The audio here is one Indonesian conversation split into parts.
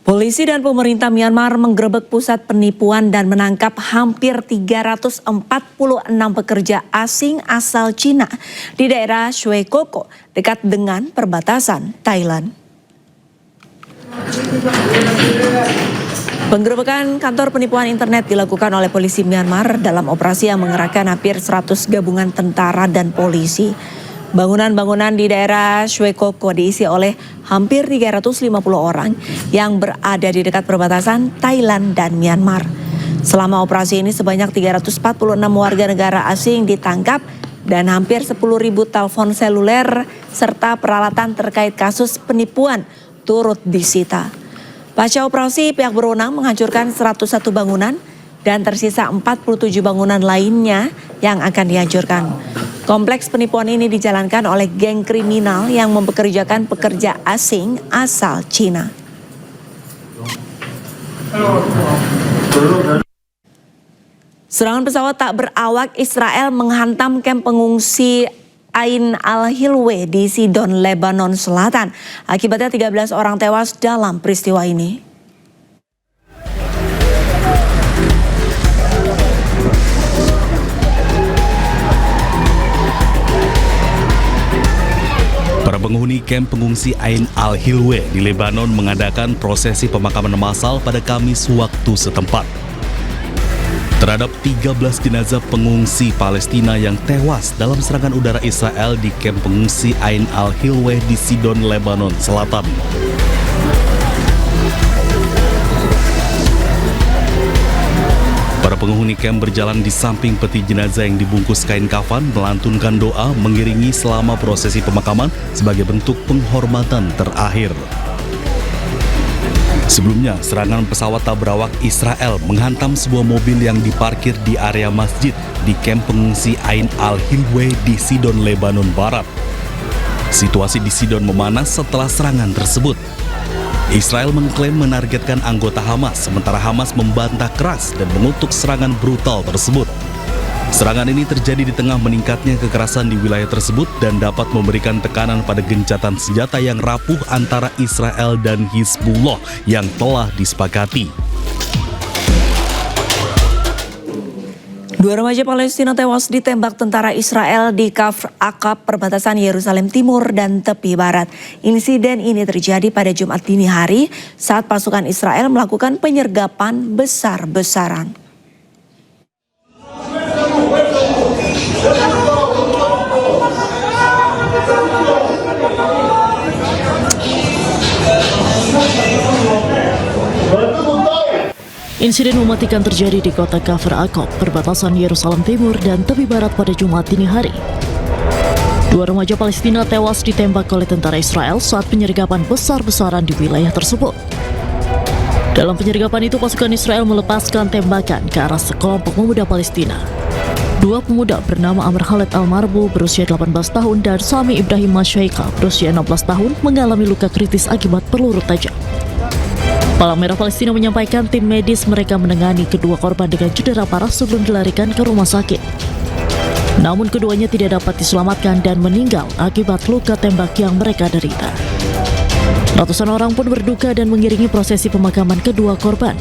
Polisi dan pemerintah Myanmar menggerebek pusat penipuan dan menangkap hampir 346 pekerja asing asal Cina di daerah Shwe Koko dekat dengan perbatasan Thailand. Penggerebekan kantor penipuan internet dilakukan oleh polisi Myanmar dalam operasi yang mengerahkan hampir 100 gabungan tentara dan polisi. Bangunan-bangunan di daerah Shwe Koko diisi oleh hampir 350 orang yang berada di dekat perbatasan Thailand dan Myanmar. Selama operasi ini sebanyak 346 warga negara asing ditangkap dan hampir 10.000 telepon seluler serta peralatan terkait kasus penipuan turut disita. Pasca operasi, pihak berwenang menghancurkan 101 bangunan dan tersisa 47 bangunan lainnya yang akan dihancurkan. Kompleks penipuan ini dijalankan oleh geng kriminal yang mempekerjakan pekerja asing asal Cina. Serangan pesawat tak berawak Israel menghantam kamp pengungsi Ain al-Hilwe di Sidon, Lebanon Selatan. Akibatnya 13 orang tewas dalam peristiwa ini. Para penghuni kamp pengungsi Ain al-Hilwe di Lebanon mengadakan prosesi pemakaman massal pada Kamis waktu setempat. Terhadap 13 jenazah pengungsi Palestina yang tewas dalam serangan udara Israel di kamp pengungsi Ain al-Hilwe di Sidon, Lebanon Selatan. Para penghuni kamp berjalan di samping peti jenazah yang dibungkus kain kafan, melantunkan doa mengiringi selama prosesi pemakaman sebagai bentuk penghormatan terakhir. Sebelumnya, serangan pesawat tak berawak Israel menghantam sebuah mobil yang diparkir di area masjid di kamp pengungsi Ain al-Hilwe di Sidon, Lebanon Barat. Situasi di Sidon memanas setelah serangan tersebut. Israel mengklaim menargetkan anggota Hamas, sementara Hamas membantah keras dan mengutuk serangan brutal tersebut. Serangan ini terjadi di tengah meningkatnya kekerasan di wilayah tersebut dan dapat memberikan tekanan pada gencatan senjata yang rapuh antara Israel dan Hizbullah yang telah disepakati. Dua remaja Palestina tewas ditembak tentara Israel di Kafr Aqab, perbatasan Yerusalem Timur dan tepi barat. Insiden ini terjadi pada Jumat dini hari saat pasukan Israel melakukan penyergapan besar-besaran. Insiden mematikan terjadi di kota Kafr Aqab, perbatasan Yerusalem Timur dan tepi barat pada Jumat dini hari. Dua remaja Palestina tewas ditembak oleh tentara Israel saat penyergapan besar-besaran di wilayah tersebut. Dalam penyergapan itu, pasukan Israel melepaskan tembakan ke arah sekelompok pemuda Palestina. Dua pemuda bernama Amr Khalid Al-Marbu berusia 18 tahun dan Sami Ibrahim Masyaika berusia 16 tahun mengalami luka kritis akibat peluru tajam. Palang Merah Palestina menyampaikan tim medis mereka menangani kedua korban dengan cedera parah sebelum dilarikan ke rumah sakit. Namun keduanya tidak dapat diselamatkan dan meninggal akibat luka tembak yang mereka derita. Ratusan orang pun berduka dan mengiringi prosesi pemakaman kedua korban.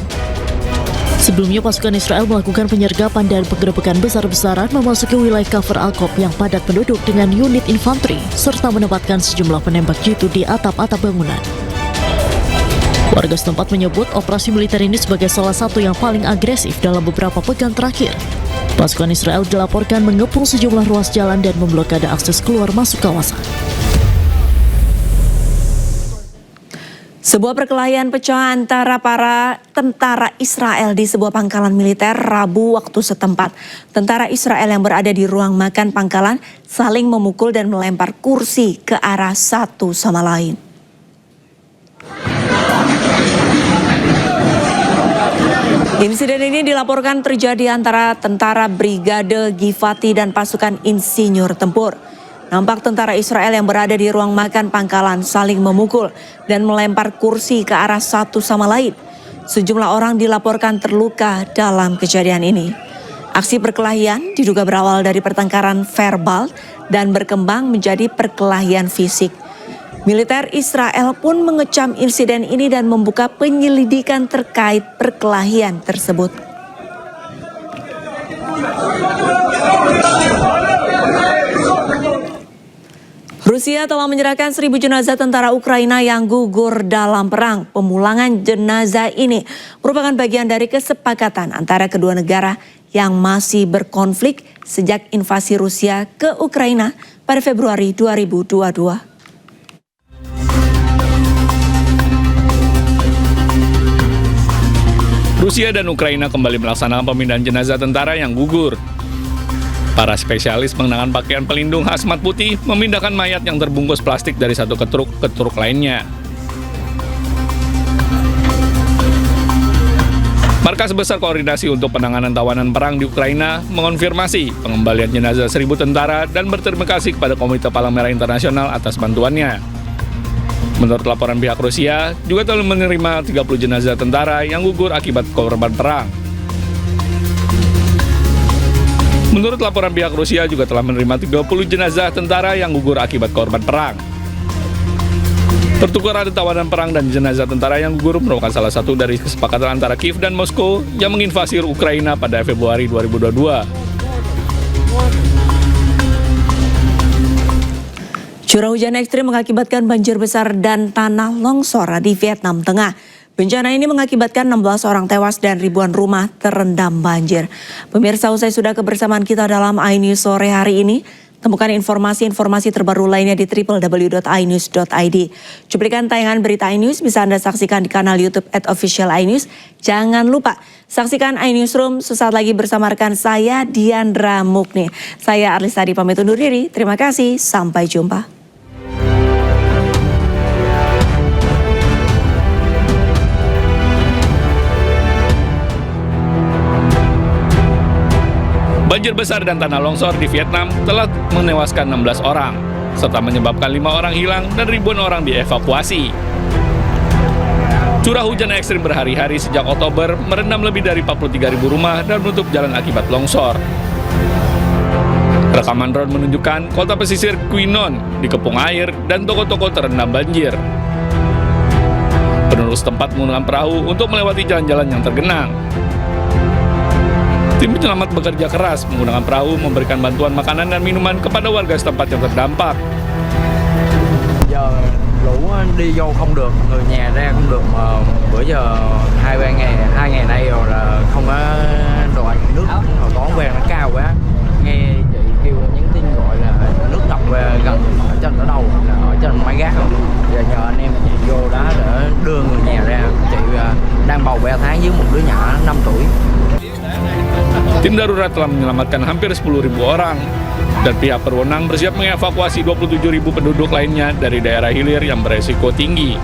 Sebelumnya pasukan Israel melakukan penyergapan dan penggerebekan besar-besaran memasuki wilayah Kafr Aqab yang padat penduduk dengan unit infanteri serta menempatkan sejumlah penembak jitu di atap-atap bangunan. Warga setempat menyebut operasi militer ini sebagai salah satu yang paling agresif dalam beberapa pekan terakhir. Pasukan Israel dilaporkan mengepung sejumlah ruas jalan dan memblokade akses keluar masuk kawasan. Sebuah perkelahian pecah antara para tentara Israel di sebuah pangkalan militer Rabu waktu setempat. Tentara Israel yang berada di ruang makan pangkalan saling memukul dan melempar kursi ke arah satu sama lain. Insiden ini dilaporkan terjadi antara tentara Brigade Givati dan pasukan insinyur tempur. Nampak tentara Israel yang berada di ruang makan pangkalan saling memukul dan melempar kursi ke arah satu sama lain. Sejumlah orang dilaporkan terluka dalam kejadian ini. Aksi perkelahian diduga berawal dari pertengkaran verbal dan berkembang menjadi perkelahian fisik. Militer Israel pun mengecam insiden ini dan membuka penyelidikan terkait perkelahian tersebut. Rusia telah menyerahkan 1.000 jenazah tentara Ukraina yang gugur dalam perang. Pemulangan jenazah ini merupakan bagian dari kesepakatan antara kedua negara yang masih berkonflik sejak invasi Rusia ke Ukraina pada Februari 2022. Rusia dan Ukraina kembali melaksanakan pemindahan jenazah tentara yang gugur. Para spesialis mengenakan pakaian pelindung hazmat putih memindahkan mayat yang terbungkus plastik dari satu truk ke truk lainnya. Markas Besar Koordinasi untuk Penanganan Tawanan Perang di Ukraina mengonfirmasi pengembalian jenazah 1.000 tentara dan berterima kasih kepada Komite Palang Merah Internasional atas bantuannya. Menurut laporan pihak Rusia, juga telah menerima 30 jenazah tentara yang gugur akibat korban perang. Menurut laporan pihak Rusia juga telah menerima 30 jenazah tentara yang gugur akibat korban perang. Pertukaran tawanan perang dan jenazah tentara yang gugur merupakan salah satu dari kesepakatan antara Kiev dan Moskow yang menginvasi Ukraina pada Februari 2022. Curah hujan ekstrim mengakibatkan banjir besar dan tanah longsor di Vietnam Tengah. Bencana ini mengakibatkan 16 orang tewas dan ribuan rumah terendam banjir. Pemirsa, usai sudah kebersamaan kita dalam iNews sore hari ini. Temukan informasi-informasi terbaru lainnya di www.inews.id. Cuplikan tayangan berita iNews bisa Anda saksikan di kanal YouTube @officialinews. Jangan lupa saksikan iNewsroom sesaat lagi bersama rekan saya Diandra Mukni. Saya Arlisadi pamit undur diri. Terima kasih, sampai jumpa. Banjir besar dan tanah longsor di Vietnam telah menewaskan 16 orang, serta menyebabkan 5 orang hilang dan ribuan orang dievakuasi. Curah hujan ekstrim berhari-hari sejak Oktober merendam lebih dari 43.000 rumah dan menutup jalan akibat longsor. Rekaman drone menunjukkan kota pesisir Quy Nhon dikepung air dan toko-toko terendam banjir. Penduduk setempat menggunakan perahu untuk melewati jalan-jalan yang tergenang. Tim penyelamat bekerja keras menggunakan perahu memberikan bantuan makanan dan minuman kepada warga setempat yang terdampak. Giờ lũ đi vô không được, người nhà ra không được, mà bữa giờ hai ngày nay rồi là không có đồ ăn, nước hồi toán ven nó cao quá. Nghe chị kêu nhắn tin gọi là nước ngập về gần ở trên ở đâu, là ở trên mái gác không. Giờ nhờ anh em chị vô đó để đưa người nhà ra. Chị đang bầu 3 tháng với một đứa nhỏ 5 tuổi. Tim darurat telah menyelamatkan hampir 10.000 orang, dan pihak berwenang bersiap mengevakuasi 27.000 penduduk lainnya dari daerah hilir yang beresiko tinggi.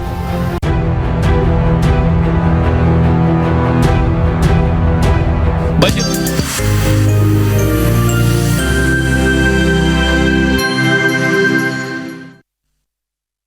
Banjir